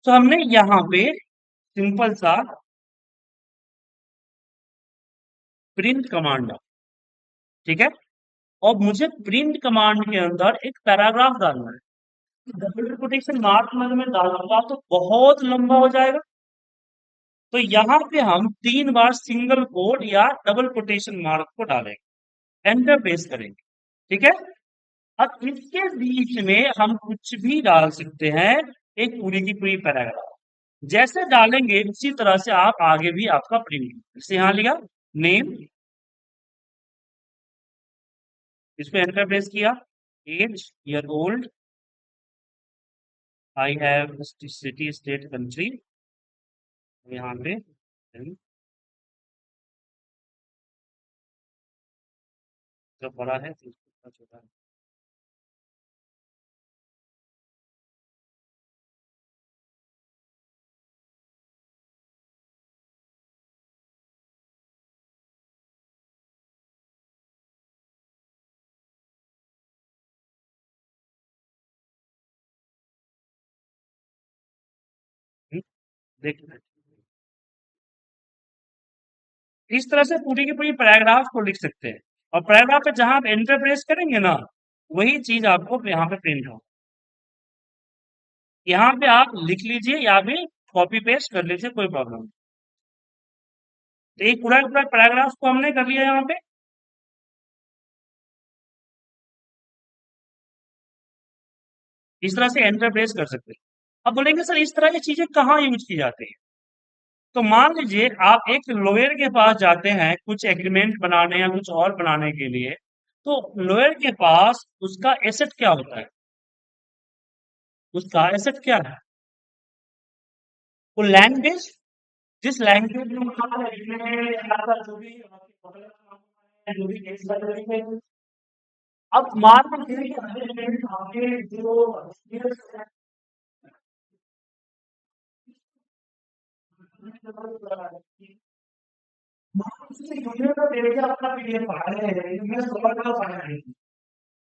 तो हमने यहाँ पे सिंपल सा प्रिंट कमांड डाला, ठीक है। और मुझे प्रिंट कमांड के अंदर एक पैराग्राफ डालना है। डबल कोटेशन मार्क में मैं डालूंगा तो बहुत लंबा हो जाएगा। तो यहाँ पे हम 3 बार सिंगल कोट या डबल कोटेशन मार्क को डालेंगे, एंटर प्रेस करेंगे, ठीक है। अब इसके बीच में हम कुछ भी डाल सकते हैं, एक पूरी की पूरी पैराग्राफ जैसे डालेंगे उसी तरह से आप आगे भी आपका प्रिंट, जैसे यहाँ लिखा नेम, इस पे एंटर प्रेस किया, age year old, I have city state country, यहाँ पे जब बड़ा है तो इसको छोटा है। देखिए इस तरह से पूरी की पूरी पैराग्राफ को लिख सकते हैं, और पैराग्राफ पे जहां आप एंटर प्रेस करेंगे ना, वही चीज आपको यहाँ पे प्रिंट हो। यहाँ पे आप लिख लीजिए या भी कॉपी पेस्ट कर लीजिए, कोई प्रॉब्लम नहीं। तो एक पूरा पैराग्राफ को हमने कर लिया यहाँ पे। इस तरह से एंटर प्रेस कर सकते हैं। अब बोलेंगे सर इस तरह की चीजें कहाँ यूज की जाती है। तो मान लीजिए आप एक लॉयर के पास जाते हैं कुछ एग्रीमेंट बनाने या कुछ और बनाने के लिए, तो लॉयर के पास उसका एसेट क्या होता है, उसका एसेट क्या है, वो लैंग्वेज, जिस लैंग्वेज में आपका agreement या आपका जो भी जो भी केस लड़ेंगे। अब मान लीजिए कि agreement आपके जो मान लीजिए यूनियन का डेटा अपना पीडीएफ फाइल है, यूनियन सर्वर का फाइल है,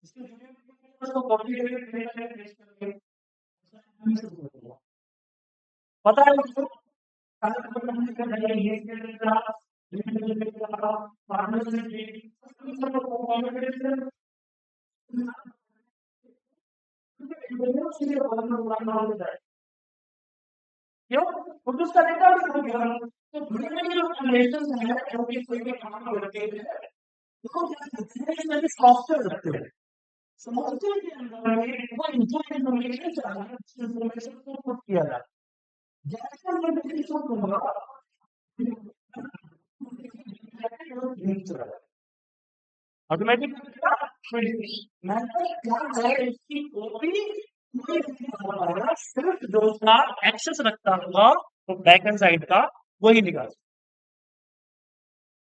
इसको यूनियन को कॉपी करके पेस्ट करके पता है उसको क्यों, क्योंकि उसका डेटा भी खो गया। तो बड़ी बड़ी जो रिलेशन है जो कि कोई भी काम करते हैं, देखो जितने भी सॉफ्टवेयर रखते हैं, सॉफ्टवेयर के अंदर में वो इन्फॉर्मेशन चाहिए, उस इन्फॉर्मेशन को पुट किया जाए। जैसे मैं किसी को दूंगा ऑटोमेटिक मैं क्या है इसकी कॉपी कोई नहीं कर पाएगा, सिर्फ जो उसका एक्सेस रखता होगा तो बैकएंड साइड का वही निकाल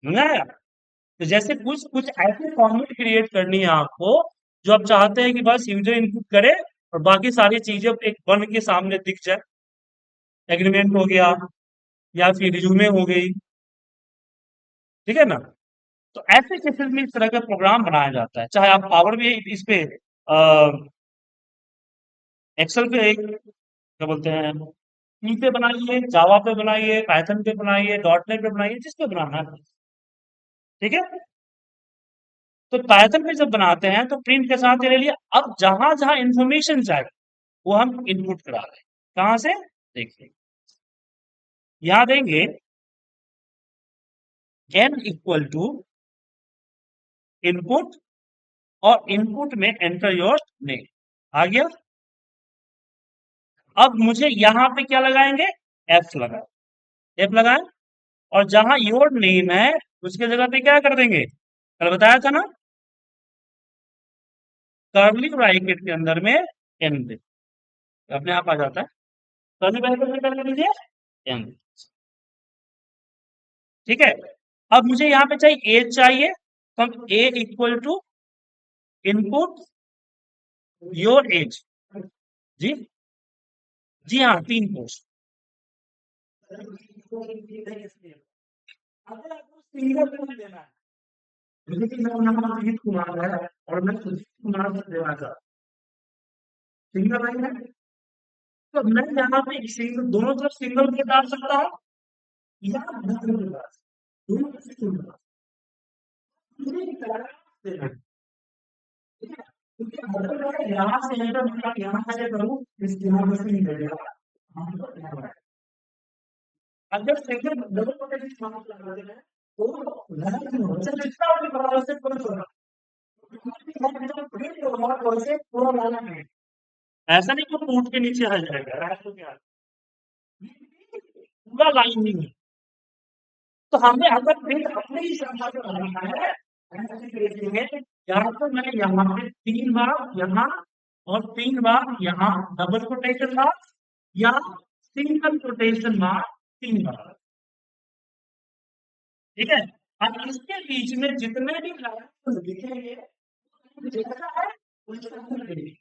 समझा। तो जैसे कुछ कुछ ऐसे फॉर्मेट क्रिएट करनी है आपको, जो आप चाहते हैं कि बस यूजर इनपुट करे और बाकी सारी चीजें एक बन के सामने दिख जाए, एग्रीमेंट हो गया या फिर रिज्यूमे हो गई, ठीक है ना। तो ऐसे केसेस में इस तरह का प्रोग्राम बनाया जाता है, चाहे आप पावर भी इस पे एक्सेल पे एक क्या बोलते हैं सी पे बनाइए, जावा पे बनाइए, पाइथन पे बनाइए, डॉट नेट पे बनाइए, जिस पे बनाना है, ठीक है। तो पाइथन पे जब बनाते हैं तो प्रिंट के साथ ये ले लिया। अब जहां जहां इंफॉर्मेशन चाहिए वो हम इनपुट करा रहे हैं, कहां से देखिए, यहां देंगे n इक्वल टू इनपुट, और इनपुट में एंटर योर नेम आ गया। अब मुझे यहां पे क्या लगाएंगे, एफ लगाए, एफ लगाए, और जहां योर नेम है उसके जगह पे क्या कर देंगे, कल बताया था ना, कर्ली ब्रैकेट के अंदर में एन दे, अपने आप आ जाता है। कर्ली ब्रैकेट में कर लीजिए एन, ठीक है। अब मुझे यहाँ पे चाहिए एज चाहिए, तो हम A equal to input your age, जी, जी हाँ 3 पोस्ट। अगर आपको सिंगल में देना है, जैसे कि मेरा नाम अजीत कुमार है और मैं सुजीत कुमार से देना चाहता हूँ, सिंगल लाइन है, तो मैं यहाँ पे सिंगल दोनों तरफ सिंगल ब्रेक डाल सकता हूँ या डबल ब्रेक डाल सकता हूँ। दोनों तरफ सिंगल ब्रेक। मुझे एक पैराग्राफ देना है, ठीक है? क्योंकि अगर मैं यहाँ से एंटर मतलब यहाँ से करूँ इस यहाँ पे से नहीं लगेगा। हाँ, तो यहाँ पर। अगर सिंगल डबल ब्रेक इस्तेमाल कर रहे हैं तो लाइन में से जितना भी बड़ा से कोई छोटा प्रिंट होगा वैसे पूरा लाना है। ऐसा नहीं कि फूट के नीचे आ जाएगा, ऐसा क्या पूरा लाइन नहीं है। तो हमें अगर प्रिंट अपने ही संख्या से बनाना है ऐसे करेंगे, यहाँ पर मैं यहाँ पे 3 बार यहाँ और 3 बार यहाँ डबल कोटेशन मार्क या सिंगल कोटेशन मार्क 3 बार, ठीक है? अब इसके बीच में जितने भी लाइन लिखेंगे जैसा है वैसा हम लिखेंगे।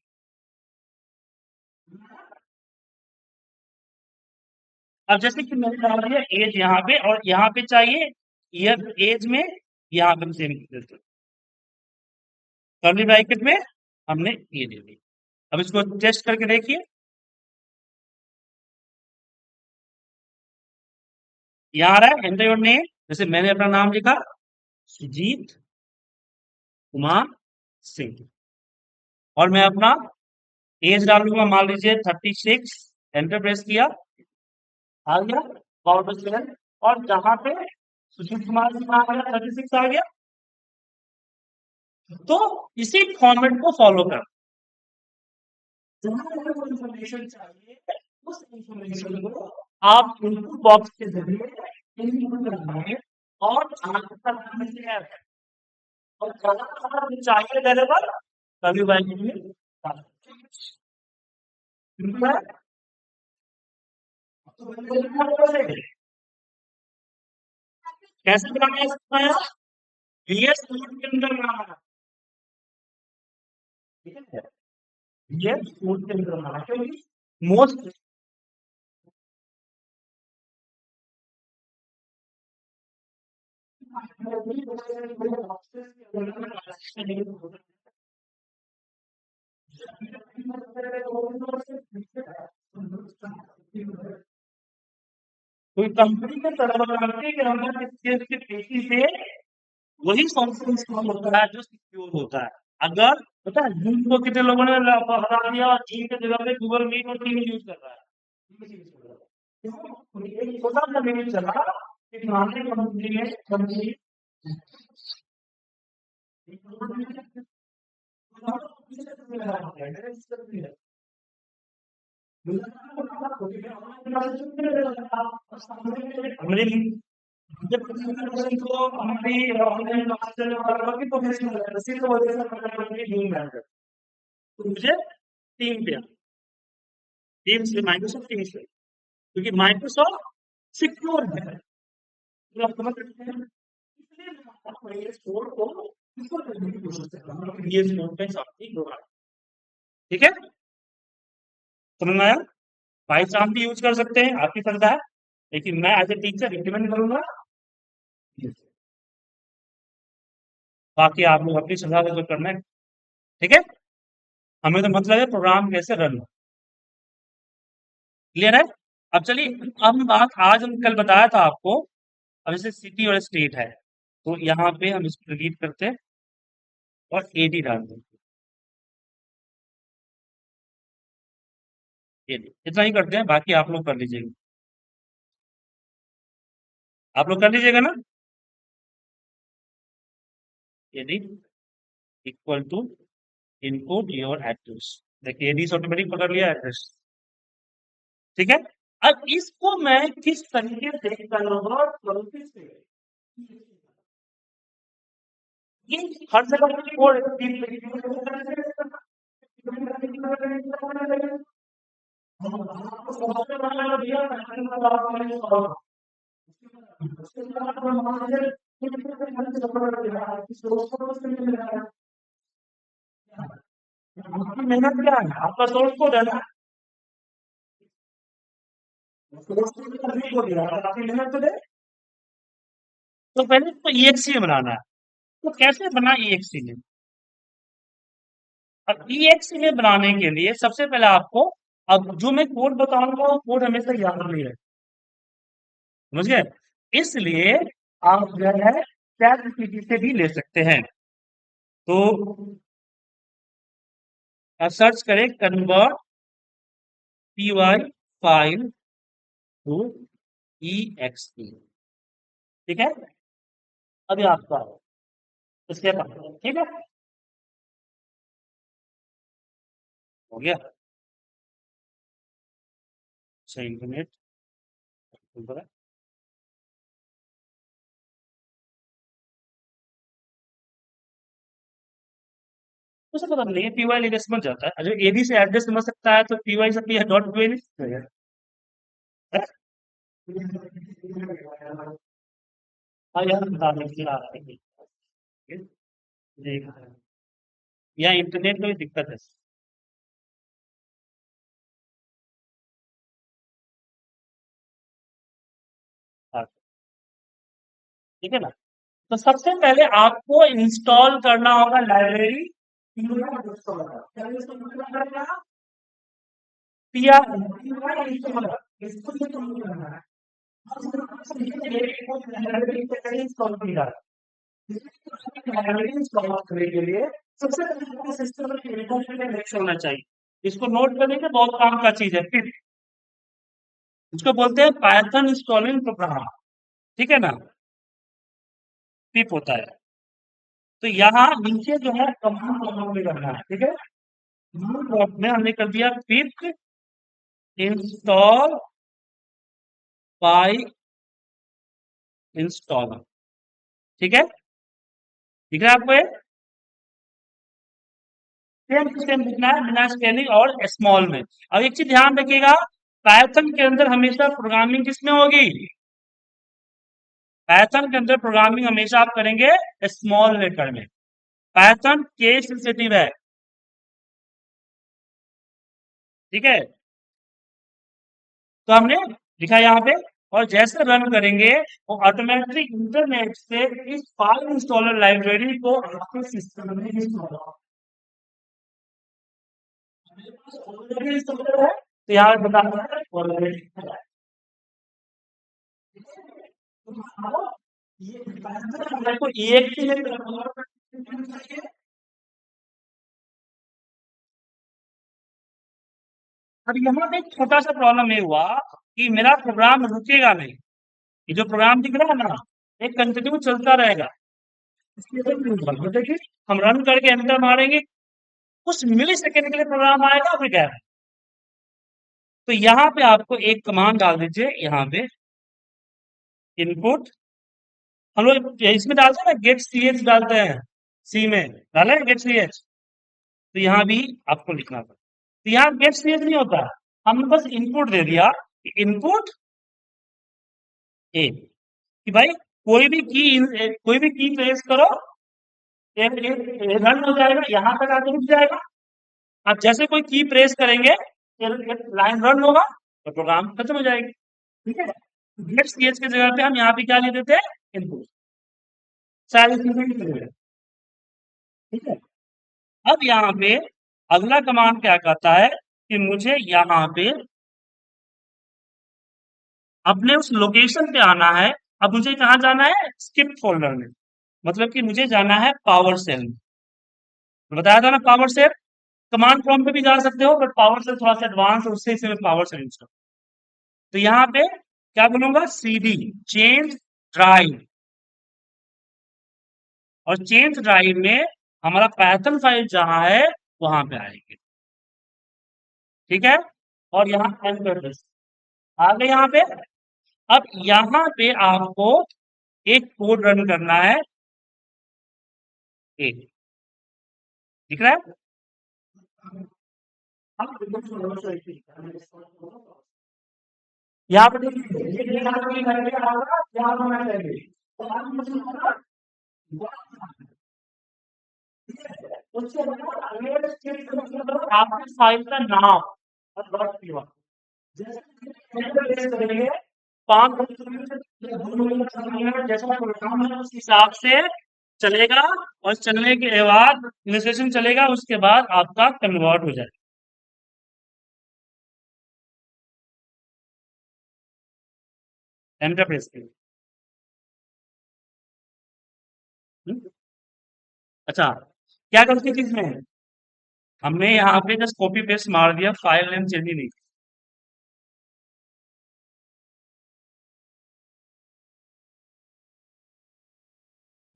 अब जैसे कि मैंने डाल दिया एज यहाँ पे और यहाँ पे चाहिए ईयर एज में, यहाँ पे सेम कर्ली ब्रैकेट में हमने ये दे दी। अब इसको टेस्ट करके देखिए, यहाँ आ रहा है एंटर योर नेम, जैसे मैंने अपना नाम लिखा सुजीत कुमार सिंह और मैं अपना एज डालूंगा, मान लीजिए 36, एंटर प्रेस किया, आ गया फॉरवर्ड स्लैश और जहां पे सुशील कुमार सिंह आ गया 36 आ गया। तो इसी फॉर्मेट को फॉलो कर, जहां हमें इंफॉर्मेशन चाहिए उस इंफॉर्मेशन को आप इनपुट बॉक्स के जरिए इनपुट करना है और आगे करने से है और जहां जो चाहिए वेरिएबल कभी वैल्यू में डाल सकते हैं। सिंपल है। तो कैसे बनाना है VS कोड के अंदर बनाना है, ठीक है? VS कोड के अंदर बनाना है क्योंकि मोस्ट कोई कंपनी के सर्वर के अंदर किसी पेशी से वही सॉफ्टवेयर इंस्टॉल होता है जो सिक्योर होता है। अगर पता है जूम को कितने लोगों ने हटा दिया और जीम के जगह पे गूगल मीट और टीम यूज कर रहा है। क्यों? एक छोटा सा लिमिट चला कि पुराने कंपनी में कंपनी हमारे जब को हमारी ऑनलाइन मास्टर की प्रोफेशनल है इसी की वजह से हमारी टीम है, तो मुझे टीम पे टीम से माइक्रोसॉफ्ट टीम से क्योंकि माइक्रोसॉफ्ट सिक्योर है, तो आप समझ सकते हैं। इसलिए मैं आपको ये कोड को सिक्योर करने की कोशिश कर रहा हूँ ये कोड पे साथी होगा, ठीक है? समझ में आया? भाई साहब भी यूज कर सकते हैं, आपकी श्रद्धा है, लेकिन मैं एज ए टीचर रिकमेंड करूंगा बाकी आप लोग अपनी श्रद्धा से जो करना है, ठीक है? हमें तो मतलब है प्रोग्राम कैसे रन हो, क्लियर है? अब चलिए हम बात आज हम कल बताया था आपको, अब जैसे सिटी और स्टेट है तो यहाँ पे हम इसको डिलीट करते हैं और एडी डाल देते हैं, ये इतना ही करते हैं, बाकी आप लोग कर लीजिएगा, आप लोग कर लीजिएगा ना। Ad equal to input your address, देखिए एडी से ऑटोमेटिक पकड़ लिया एड्रेस, ठीक है? अब इसको मैं किस तरीके से करूंगा, ये हर जगह पे कोड आपकी मेहनत क्या है, आपका सोर्स कोड है ना, सोर्स कोड कंप्लीट हो गया आपकी मेहनत तो दे। तो पहले तो EXE बनाना है, तो कैसे बना EXE में? अब EXE में बनाने के लिए सबसे पहले आपको अब जो मैं कोड बताऊंगा वो कोड हमेशा याद नहीं रहे, समझ गए? इसलिए आप जो है चैट जीपीटी से भी ले सकते हैं। तो आप सर्च करें convert P Y file to E X P, ठीक है? अभी आपका इसके बाद ठीक है, हो गया। अच्छा इंटरनेट उसे पता नहीं है, पी वाई लेके समझ जाता है, अगर ए बी से एड्रेस समझ सकता है तो पी वाई से पी डॉट पी वाई नहीं समझेगा। हाँ यार बता दें आ रहा है देख, यहाँ इंटरनेट में दिक्कत है। हाँ, ठीक है ना? तो सबसे पहले आपको इंस्टॉल करना होगा लाइब्रेरी करने के लिए सबसे पहले सिस्टम होना चाहिए। इसको नोट करने के बहुत काम का चीज है। फिर इसको बोलते हैं पाइथन इंस्टॉलिंग प्रोग्राम, ठीक है ना? पिप होता है। तो यहाँ नीचे जो है कमांड प्रोग्राम में करना है, ठीक है? कमांड प्रोग्राम में हमने कर दिया पिप इंस्टॉल बाय इंस्टॉलर, ठीक है? दिख रहा है आपको ये? सेम टू सेम लिखना है बिना स्पेलिंग और स्मॉल में। अब एक चीज ध्यान रखिएगा, पाइथन के अंदर हमेशा प्रोग्रामिंग किसमें होगी? पाइथन के अंदर प्रोग्रामिंग हमेशा आप करेंगे स्मॉल लेटर में। पाइथन केस सेंसिटिव है, ठीक है? तो हमने लिखा यहाँ पे, और जैसे रन करेंगे वो ऑटोमेटिक इंटरनेट से इस फाइल इंस्टॉलर लाइब्रेरी को आपके सिस्टम में इंस्टॉल है। तो यहाँ पे बता रहा है ऑलरेडी है। ये को EXE में convert करना चाहिए। अब यहाँ पे एक छोटा सा प्रॉब्लम ये हुआ कि मेरा प्रोग्राम रुकेगा नहीं। ये जो प्रोग्राम दिख रहा है ना, ये कंटिन्यू चलता रहेगा। इसलिए देखिए हम रन करके एंटर मारेंगे, कुछ मिली सेकेंड के लिए प्रोग्राम आएगा फिर क्या है? तो यहाँ पे आपको एक कमांड डाल दीजिए, यहाँ पे इनपुट हम लोग इसमें डालते हैं ना, गेट सी एच डालते हैं, सी में डाले गेट सी एच। तो यहाँ भी आपको लिखना था, तो यहाँ गेट सी एच नहीं होता, हमने बस इनपुट दे दिया, इनपुट ए, कि भाई कोई भी की प्रेस करो, रन हो जाएगा, यहाँ तक आके रुक जाएगा। आप जैसे कोई की प्रेस करेंगे, लाइन रन होगा तो प्रोग्राम खत्म हो जाएगी, ठीक है? गेट सी एच की जगह पे हम यहाँ पे क्या लिख देते हैं, इनपुट, सारी चीजें लिख देते हैं, ठीक है? अब यहाँ पे अगला कमांड क्या कहता है कि मुझे यहाँ पे अपने उस लोकेशन पे आना है। अब मुझे कहाँ जाना है? स्किप फोल्डर में, मतलब कि मुझे जाना है पावर सेल में। बताया था ना पावर सेल, कमांड प्रॉम्प्ट पे भी जा सकते हो, बट पावर सेल थोड़ा सा एडवांस है, उससे इसे मैं पावर सेल यूज करता हूं। तो यहाँ पे क्या बोलूंगा? CD चेंज ड्राइव, और चेंज ड्राइव में हमारा पैथन फाइल जहां है वहां पे आएगी, ठीक है? और यहाँ एंटर प्रेस आ गए यहाँ पे। अब यहाँ पे आपको एक कोड रन करना है, एक दिख रहा है? यहाँ पे देखिए, ये यहाँ पे करके आएगा, यहाँ पे मैं करेंगे। तो आप मुझे बताना, उसके बाद अगले स्टेप का मतलब आपकी फाइल का नाम और डॉट पी वन, जैसे करेंगे 5 जैसा प्रोग्राम है उस हिसाब से चलेगा, और चलने के बाद इनिशिएशन चलेगा, उसके बाद आपका कन्वर्ट हो जाएगा। एंटर प्रेस करिए। हम्म, अच्छा, क्या गलती थी इसमें? हमने यहाँ पे जस्ट कॉपी पेस्ट मार दिया, फाइल नेम चेंज ही नहीं।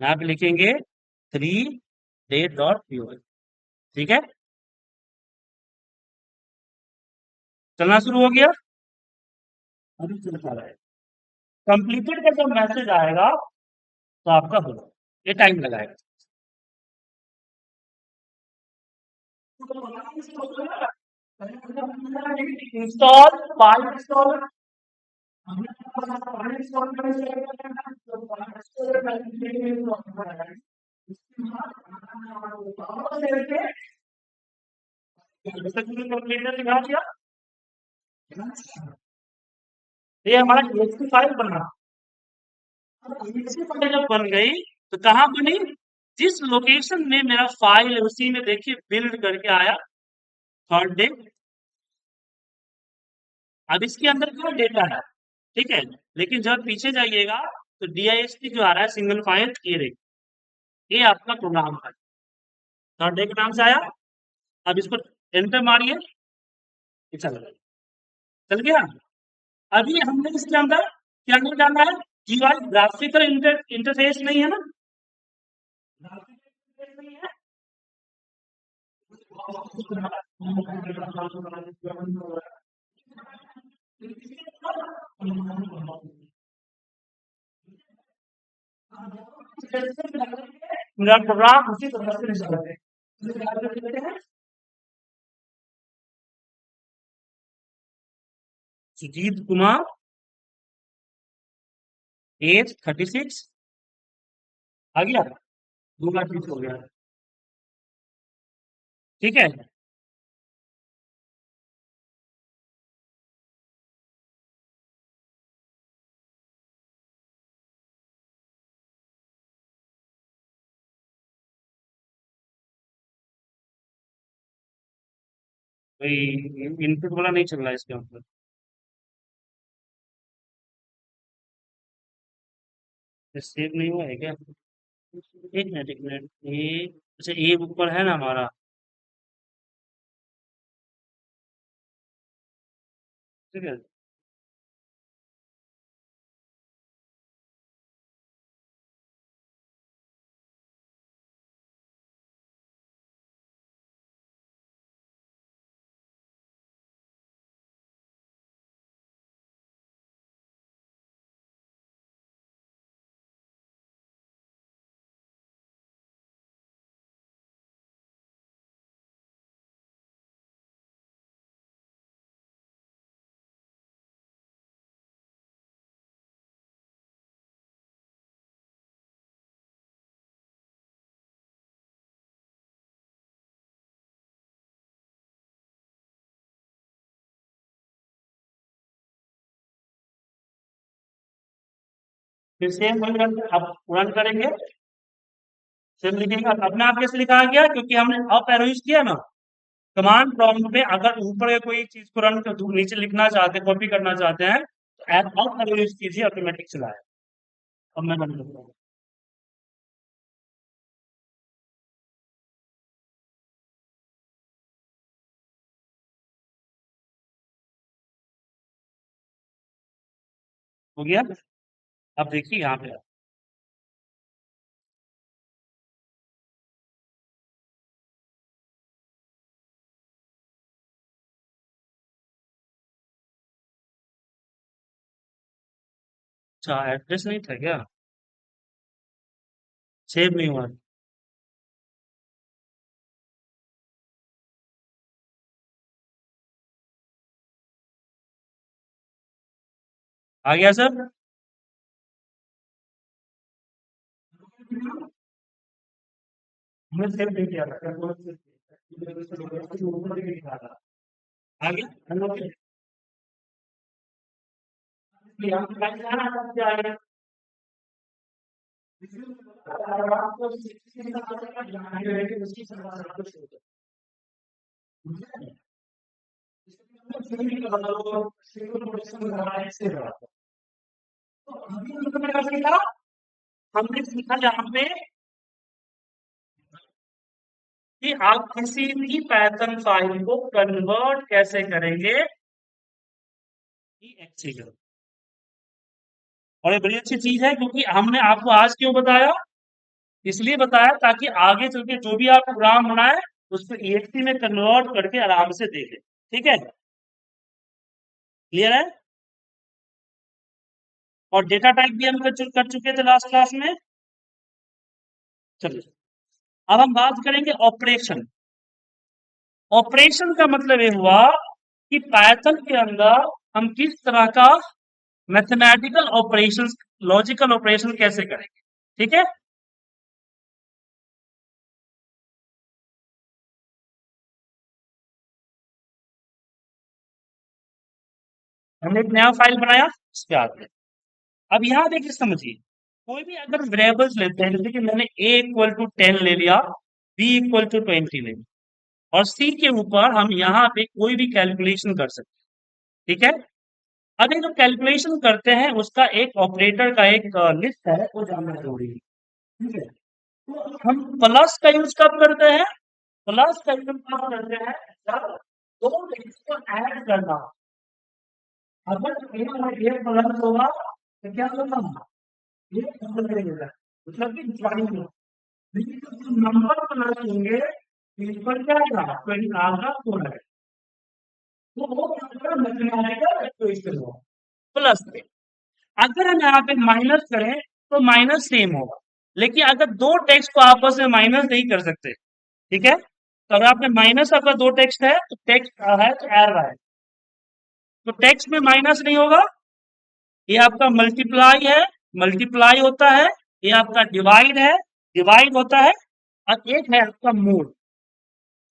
यहाँ पे लिखेंगे 3 date.py। ठीक है, चलना शुरू हो गया। अभी चल पा रहा है। कंप्लीटेड का जब मैसेज आएगा तो आपका होगा, ये टाइम लगाएगा। Install file install. कंप्लीटेड दिखा दिया। ये हमारा टीएक्सटी फाइल बना। टीएक्सटी फाइल जब बन गई तो कहाँ बनी? जिस लोकेशन में मेरा फाइल है उसी में देखिए बिल्ड करके आया, 3rd डे। अब इसके अंदर क्या डेटा है, ठीक है। लेकिन जब पीछे जाइएगा तो डीआईएसटी जो आ रहा है सिंगल फाइल, ये देखिए, ये आपका प्रोग्राम है, 3rd डे के नाम से आया। अब इसको एंटर मारिए, ये चल गया। अभी हमने इसके अंदर क्या नहीं डालना है? जीवाई ग्राफिकल इंटरफेस नहीं है ना, ग्राफिकल इंटरफेस नहीं है। मेरा प्रोग्राम उसी तरह से निकलते हैं। सुजीत कुमार, एज 36। आ गया, 2 बार हो गया। ठीक है, भाई इनपुट वाला नहीं चल रहा है इसके अंदर। सेव नहीं हुआ है क्या? एक मिनट ए, अच्छा ए ऊपर है ना हमारा। ठीक है, फिर सेम वही रन अब रन करेंगे। सेम लिखेंगे, अपने आप कैसे लिखा गया? क्योंकि हमने अप एरो यूज किया ना। कमांड प्रॉम्प्ट में अगर ऊपर के कोई चीज को रन कर नीचे लिखना चाहते हैं, कॉपी करना चाहते हैं, तो अप एरो यूज कीजिए, ऑटोमेटिक चलाए। अब मैं रन करता हूँ। हो गया, अब देखिए यहाँ पे अच्छा एड्रेस नहीं था क्या? सेव नहीं हुआ। आ गया सर। हमने सेव नहीं किया था, कंट्रोल से ऊपर भी लिखा था। आ गया, हम लोग यहाँ पे लाइन जाना है, सबसे आगे आपको किसी का यहाँ पे बैठे उसकी सरकार सब कुछ होता है। इसमें सिविल का मतलब सिविल प्रोटेक्शन का है, इससे तो अभी हमने क्या सीखा? हमने सीखा यहाँ पे कि आप किसी भी पैटर्न फाइल को कन्वर्ट कैसे करेंगे एक्सएल। और ये बड़ी अच्छी चीज है, क्योंकि हमने आपको आज क्यों बताया? इसलिए बताया ताकि आगे चल के जो भी आप प्रोग्राम बनाए उसको EXE में कन्वर्ट करके आराम से देखें। ठीक है, क्लियर है? और डेटा टाइप भी हम कर चुके थे लास्ट क्लास में। चलिए, अब हम बात करेंगे ऑपरेशन। ऑपरेशन का मतलब ये हुआ कि पाइथन के अंदर हम किस तरह का मैथमेटिकल ऑपरेशंस, लॉजिकल ऑपरेशन कैसे करेंगे। ठीक है, हमने एक नया फाइल बनाया, इस पे आते हैं। अब यहाँ देखिए, समझिए, कोई भी अगर वेरिएबल्स लेते हैं, जैसे कि मैंने A = 10 ले लिया, B = 20 ले लिया, और C के ऊपर हम यहाँ पे कोई भी कैलकुलेशन कर सकते हैं। ठीक है, अब ये जो कैलकुलेशन करते हैं उसका एक ऑपरेटर का एक लिस्ट है, वो जानना जरूरी है। ठीक है, तो हम प्लस का यूज कब करते हैं? प्लस का यूज कब करते हैं? जब दो डिजिट को ऐड करना हो। अगर ए और ए प्लस होगा तो क्या होगा? ये डबल रहेगा, मतलब कि ज्वाइंट होगा। लेकिन जब नंबर प्लस होंगे तो इस पर क्या आएगा? 20 आएगा, 4 है। तो वो क्या मैथमेटिकल इक्वेशन होगा प्लस पे। अगर हम यहाँ पे माइनस करें तो माइनस सेम होगा, लेकिन अगर दो टेक्स्ट को आपस में माइनस नहीं कर सकते, ठीक है, तो अगर आपने माइनस, आपका दो टेक्स्ट है तो टेक्स्ट है तो एरर है, तो टेक्स्ट में माइनस नहीं होगा। ये आपका मल्टीप्लाई है, मल्टीप्लाई होता है। ये आपका डिवाइड है, डिवाइड होता है। और एक है आपका मोड।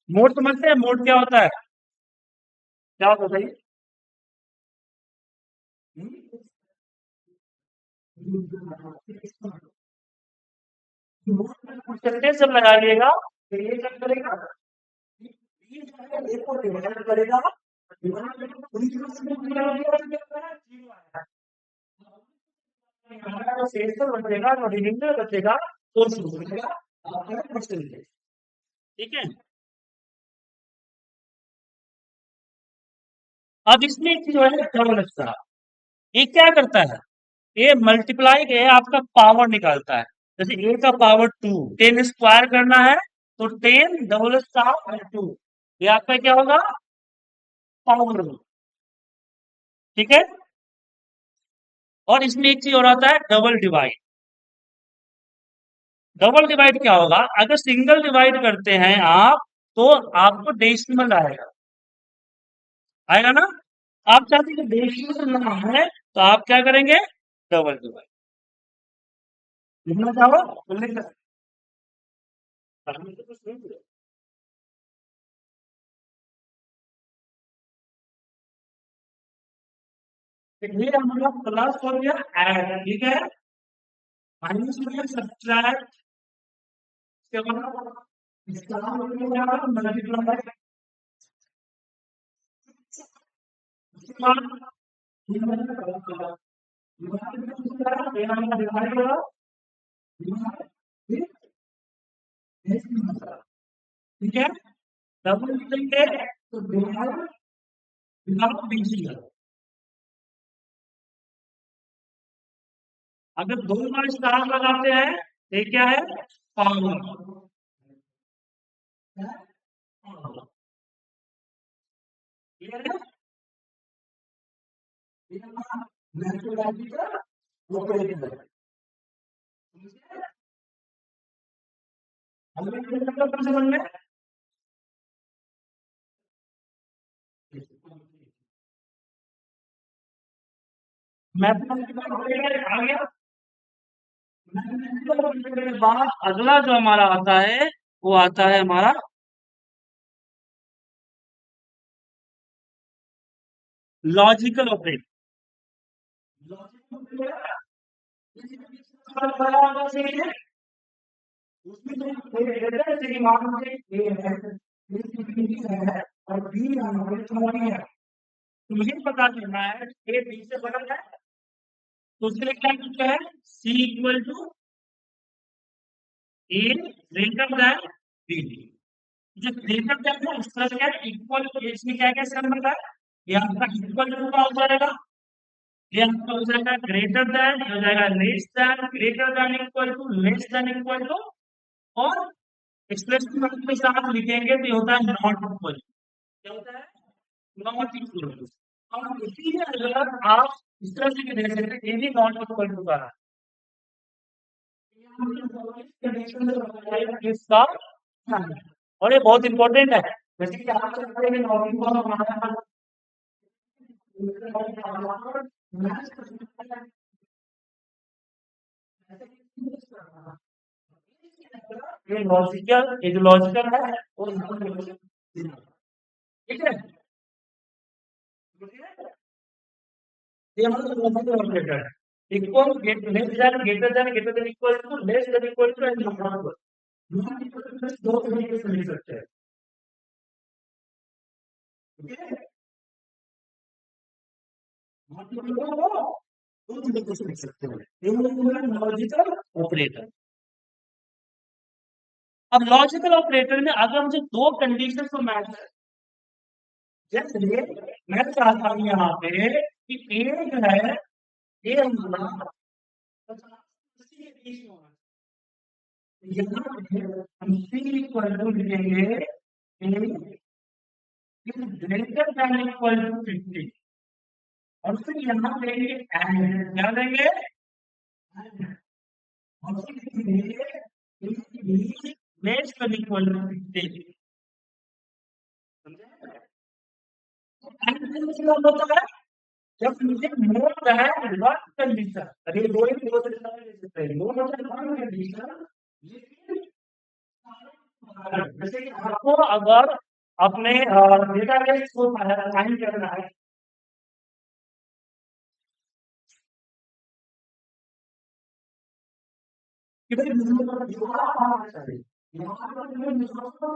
मोड समझते हैं? मोड क्या होता है? क्या होता है ये? मोड में परसेंटेज जब लगाइएगा तो ये क्या करेगा? ये जो है एक को डिवाइड करेगा, डिवाइड करके पूरी तरह से मल्टीप्लाई हो जाएगा, तो क्या होगा? जीरो आएगा। हमारा जो शेष तो बचेगा, जो रिमाइंडर बचेगा, वो शुरू बचेगा आपका परसेंटेज। ठीक है, अब इसमें एक चीज है डबल एक्स्ट्रा। ये क्या करता है? ये मल्टीप्लाई के आपका पावर निकालता है। जैसे ए का पावर 2, 10 स्क्वायर करना है तो 10 डबल स्टार 2, ये आपका क्या होगा? पावर। ठीक है, और इसमें एक चीज और आता है डबल डिवाइड। डबल डिवाइड क्या होगा? अगर सिंगल डिवाइड करते हैं आप तो आपको डेसिमल आएगा, आएगा ना? आप चाहते हैं कि डेसिमल ना है तो आप क्या करेंगे? Double divide. लिखना चाहो तो लिख सकते हैं। हमने तो कुछ नहीं किया। तो ये हमारा प्लस हो गया ऐड, ठीक है, माइनस हो गया सब्ट्रैक्ट, इसके बाद स्टार हो गया मल्टीप्लाई, उसके बाद ये हमारा डबल होगा, डिवाइड, ये हमारा डिवाइड होगा, डिवाइड, फिर डेसिमल, ठीक है, डबल लिखेंगे तो डिवाइड विदाउट डेसिमल। अगर दो बार स्टार लगाते हैं तो ये क्या है? पावर। क्लियर है? ये हमारा मैथमेटिकल ऑपरेटर है। हमें ये मतलब समझ में मैथमेटिकल ऑपरेटर आ गया। मैथमेटिकल ऑपरेटर के बाद अगला जो हमारा आता है वो आता है हमारा लॉजिकल ऑपरेटर। लॉजिकल ऑपरेटर उसमें जो कोई रहता है, जैसे कि मान लीजिए ए है, बी है, और बी हमारे तुम्हारी है, तो मुझे पता करना है ए बी से बड़ा है। तो उसके लिए क्या लिखा है, C equal to A greater than B. जो ग्रेटर देन है उसका क्या है, इक्वल, इसमें क्या क्या सम बता है, ये आपका इक्वल टू का हो जाएगा, ये आपका हो जाएगा ग्रेटर देन, हो जाएगा less than, greater than equal to, less than equal to, और एक्सप्रेशन मार्क के साथ लिखेंगे तो ये होता है नॉट इक्वल। क्या होता है, नॉट इक्वल टू। और इसीलिए अगर आप इस तरह से भी देख सकते हैं, ये भी नॉट इक्वल टू का है इसका, और ये बहुत इंपॉर्टेंट है। जैसे कि आप करेंगे नॉट इक्वल हमारा ये लॉजिकल, ये जो लॉजिकल है वो ठीक है, ये हमारा लॉजिकल ऑपरेटर है। Equal, gate, less than, greater than equal to, less than equal to and not equal. दो तरीके से लिख सकते हैं, ठीक है, नॉट इक्वल टू दो तरीके से लिख सकते हैं, ये लॉजिकल ऑपरेटर। अब लॉजिकल ऑपरेटर में अगर मुझे दो कंडीशन को मैच, जैसे मैं चाहता हूं यहाँ पे कि ए जो है, ए हमारा 50 के बीच में होना चाहिए। यहाँ पे हम सी इक्वल टू लिखेंगे A is greater than equal to 50, और फिर यहाँ देंगे एंड, क्या देंगे, और फिर लिखेंगे less than equal to 50। And मतलब होता है जब मुझे मोर दैन वन कंडीशन, अरे दो ही दो तरीका ले सकते हैं, मोर देन वन कंडीशन, लेकिन जैसे कि आपको अगर अपने डेटाबेस को फाइंड करना है, कि भाई मुझे युवा कहाँ चाहिए, यहाँ पर मुझे मुजफ्फरपुर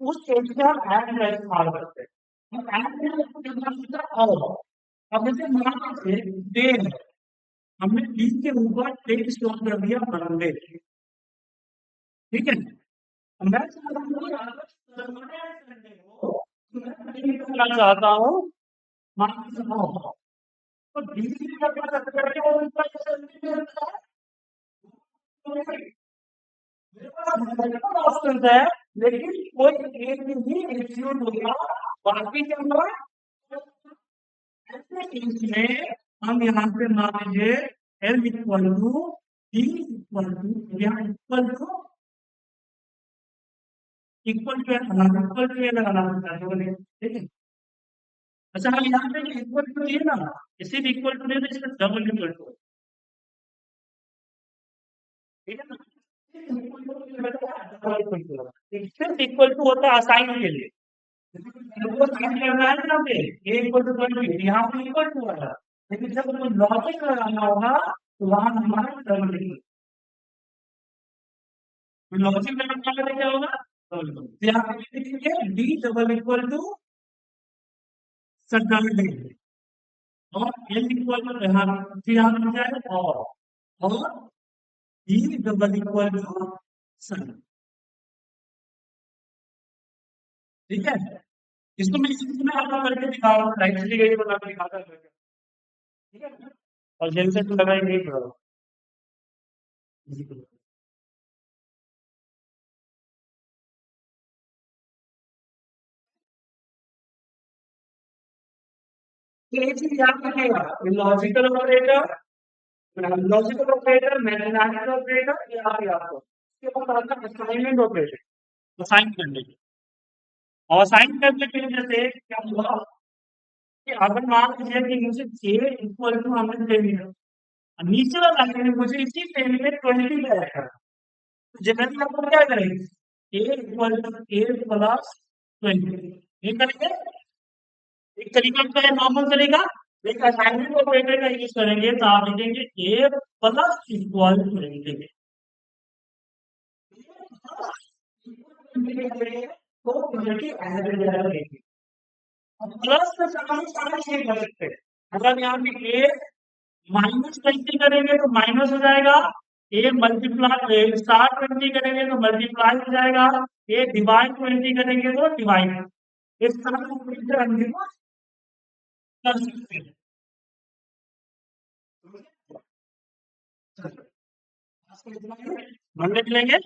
उस चीज में हम एंड का इस्तेमाल करते हैं। हम एंड में अब जैसे मान लीजिए पेन, हमने बी के ऊपर टेक स्टोर कर दिया बंदे, ठीक है, अब मैं चाहता हूँ कि अगर परमानेंट करने को, तो मैं नहीं करना चाहता हूँ, मान लीजिए नो, तो बी का क्या करके वो ऊपर चलने लगता है, तो मेरे पास मल्टीपल ऑप्शंस है, लेकिन कोई एक ही एग्जीक्यूट होगा, बाकी क्या होगा, ऐसे केस में हम यहाँ पे मान लीजिए L equal to D equal to, यहाँ इक्वल टू इक्वल टू ये लगाना होता है, बोले ठीक है। अच्छा हम यहाँ पे इक्वल टू दिए ना, इसी भी इक्वल टू दिए तो इसका डबल इक्वल टू, ठीक है ना, डबल इक्वल टू, सिर्फ इक्वल टू होता है असाइन के लिए, हमको असाइन करना है ना यहाँ पे ए इक्वल टू 20, यहाँ पे इक्वल टू वाला, लेकिन जब लॉजिक लगाना होगा तो वहां हमारा डबल इक्वल, लॉजिक लगाना होगा तो क्या होगा, डबल इक्वल, तो यहाँ पे लिखेंगे डी डबल इक्वल टू सत्तानवे, और एल इक्वल टू यहाँ, फिर यहाँ पे क्या है और ई डबल इक्वल टू सन, ठीक है। इसको मैं इसमें आपको करके दिखा रहा हूँ, लाइट चली गई बता के दिखाता हूँ, ठीक है, और जैसे तो लगाएंगे ही करो। तो एक चीज याद रखिएगा, logical operator, logical operator, mathematical operator, ये आ गया आपको, इसके बाद आता है असाइनमेंट ऑपरेटर, असाइन करने के, और असाइन करने के लिए जैसे क्या हुआ कि अगर मान लीजिए कि मुझे जे इक्वल टू हमें दे दिया, नीचे वाला लाइन में मुझे इसी पेन में 20 ले रखा है, तो जनरली आपको क्या करेंगे, ए इक्वल टू ए प्लस 20, ये करेंगे, एक तरीका तो है नॉर्मल तरीका, लेकिन असाइनमेंट ऑपरेटर का यूज करेंगे तो आप लिखेंगे ए प्लस इक्वल करेंगे, तो क्वालिटी एवरेज रहेगी। अब प्लस में सारे चेंज कर सकते हैं। अगर यहाँ पे ए माइनस 20 करेंगे तो माइनस हो जाएगा, ए मल्टीप्लाई स्टार 20 करेंगे तो मल्टीप्लाई हो जाएगा, ए डिवाइड 20 करेंगे तो डिवाइड। इस तरह का ऑपरेटर हम यूज कर सकते हैं। मंडे मिलेंगे।